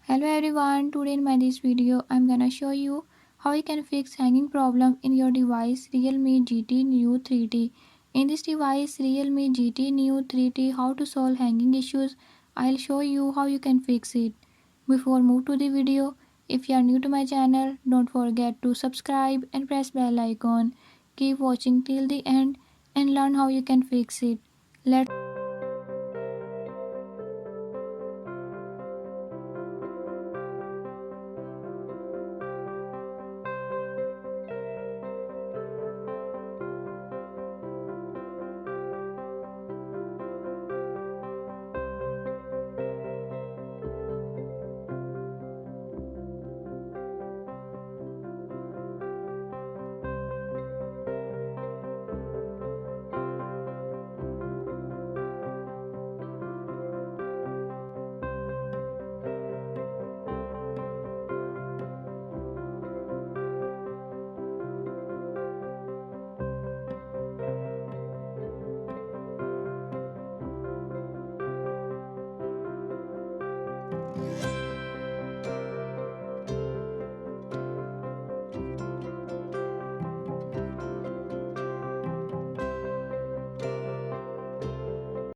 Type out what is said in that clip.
Hello everyone, today in my this video I'm gonna show you how you can fix hanging problem in your device Realme GT Neo 3T. In this device Realme GT Neo 3T, how to solve hanging issues. I'll show you how you can fix it. Before move to the video, if you are new to my channel, don't forget to subscribe and press bell icon. Keep watching till the end and learn how you can fix it. Let's